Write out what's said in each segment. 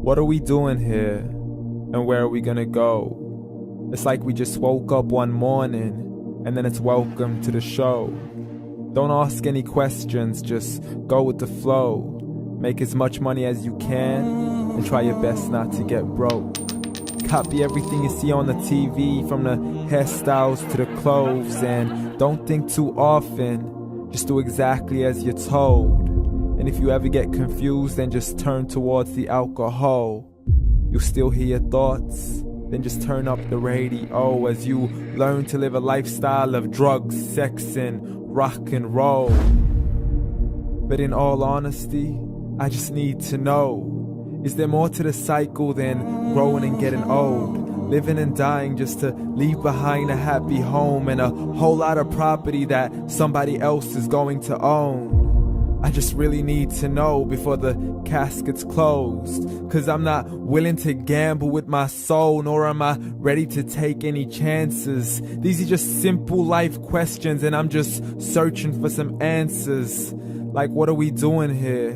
What are we doing here? And where are we gonna go? It's like we just woke up one morning and then it's welcome to the show. Don't ask any questions, just go with the flow. Make as much money as you can and try your best not to get broke. Copy everything you see on the TV, from the hairstyles to the clothes, and don't think too often, just do exactly as you're told. And if you ever get confused, then just turn towards the alcohol. You'll still hear your thoughts, then just turn up the radio as you learn to live a lifestyle of drugs, sex, and rock and roll. But in all honesty, I just need to know, is there more to the cycle than growing and getting old? Living and dying just to leave behind a happy home and a whole lot of property that somebody else is going to own. I just really need to know before the casket's closed, 'cause I'm not willing to gamble with my soul, nor am I ready to take any chances. These are just simple life questions and I'm just searching for some answers. Like, what are we doing here?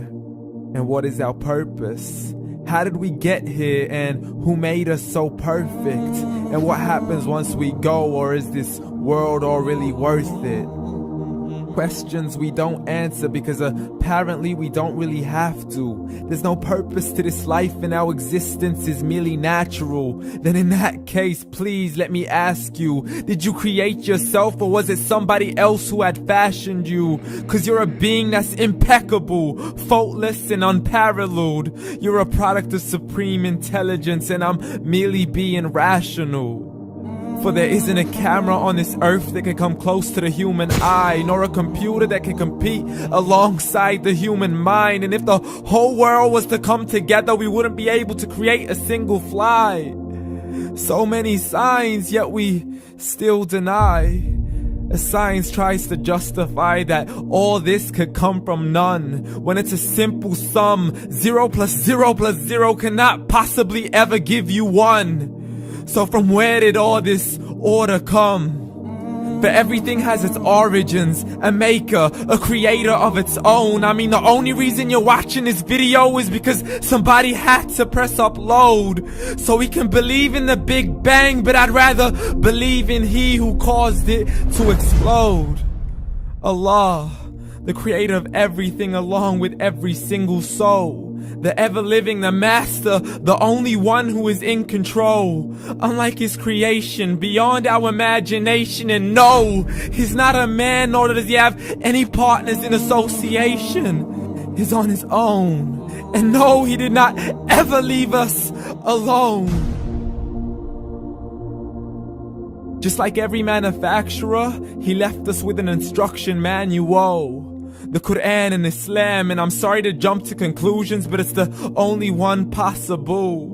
And what is our purpose? How did we get here, and who made us so perfect? And what happens once we go, or is this world all really worth it? Questions we don't answer because apparently we don't really have to. There's no purpose to this life and our existence is merely natural. Then in that case, please let me ask you, did you create yourself or was it somebody else who had fashioned you? 'Cause you're a being that's impeccable, faultless and unparalleled. You're a product of supreme intelligence and I'm merely being rational. For there isn't a camera on this earth that can come close to the human eye, nor a computer that can compete alongside the human mind. And if the whole world was to come together, we wouldn't be able to create a single fly. So many signs, yet we still deny. As science tries to justify that all this could come from none, when it's a simple sum. 0 plus 0 plus 0 cannot possibly ever give you 1. So from where did all this order come? For everything has its origins, a maker, a creator of its own. I mean, the only reason you're watching this video is because somebody had to press upload. So we can believe in the Big Bang, but I'd rather believe in He who caused it to explode. Allah, the creator of everything along with every single soul. The ever-living, the master, the only one who is in control. Unlike his creation, beyond our imagination. And no, he's not a man, nor does he have any partners in association. He's on his own. And no, he did not ever leave us alone. Just like every manufacturer, he left us with an instruction manual. The Quran and Islam, and I'm sorry to jump to conclusions, but it's the only one possible.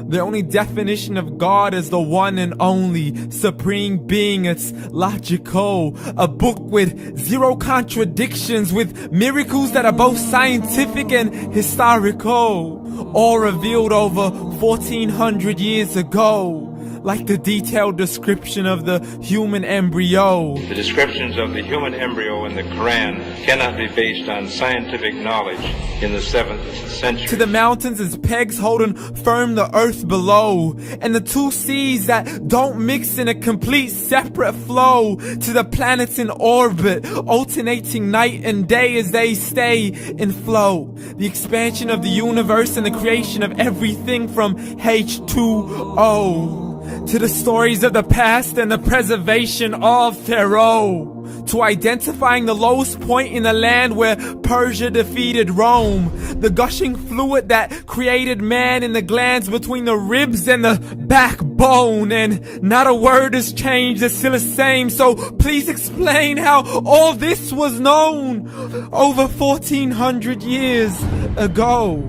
The only definition of God is the one and only supreme being. It's logical, a book with 0 contradictions, with miracles that are both scientific and historical, all revealed over 1400 years ago. Like the detailed description of the human embryo. The descriptions of the human embryo in the Quran cannot be based on scientific knowledge in the 7th century. To the mountains as pegs holding firm the earth below, and the 2 seas that don't mix in a complete separate flow. To the planets in orbit, alternating night and day as they stay in flow. The expansion of the universe and the creation of everything from H2O. To the stories of the past and the preservation of Pharaoh. To identifying the lowest point in the land where Persia defeated Rome. The gushing fluid that created man in the glands between the ribs and the backbone. And not a word has changed, it's still the same. So please explain how all this was known over 1400 years ago.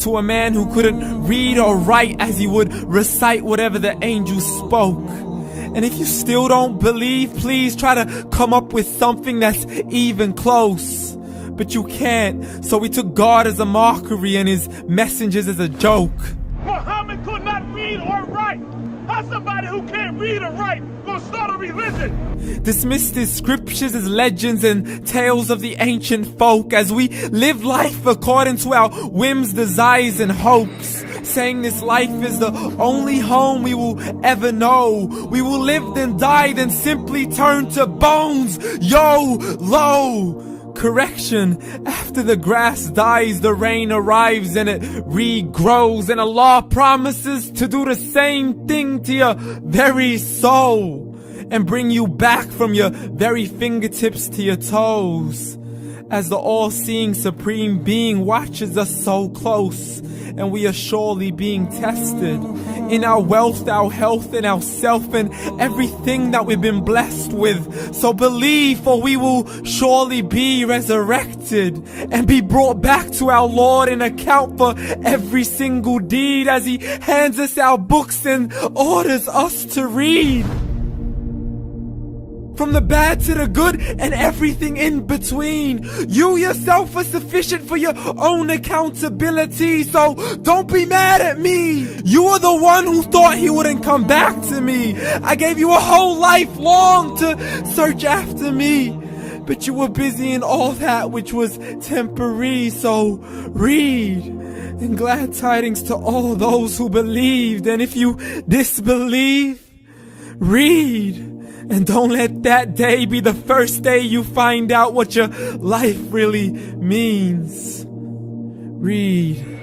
To a man who couldn't read or write as he would recite whatever the angels spoke. And if you still don't believe, please try to come up with something that's even close. But you can't, so we took God as a mockery and his messengers as a joke. Muhammad could not read or write. How's somebody who can't read or write gonna start a religion? Dismissed his scriptures as legends and tales of the ancient folk as we live life according to our whims, desires, and hopes. saying this life is the only home we will ever know. We will live then die then simply turn to bones. YOLO! Correction, after the grass dies, the rain arrives and it regrows, and Allah promises to do the same thing to your very soul and bring you back from your very fingertips to your toes, as the all-seeing supreme being watches us so close, and we are surely being tested in our wealth, our health, and our self, and everything that we've been blessed with. So believe, for we will surely be resurrected and be brought back to our Lord and account for every single deed, as He hands us our books and orders us to read. From the bad to the good and everything in between. You yourself are sufficient for your own accountability, so don't be mad at me. You are the one who thought He wouldn't come back to me. I gave you a whole life long to search after me, but you were busy in all that which was temporary. So read, and glad tidings to all those who believed. And if you disbelieve, read. And don't let that day be the first day you find out what your life really means. Read.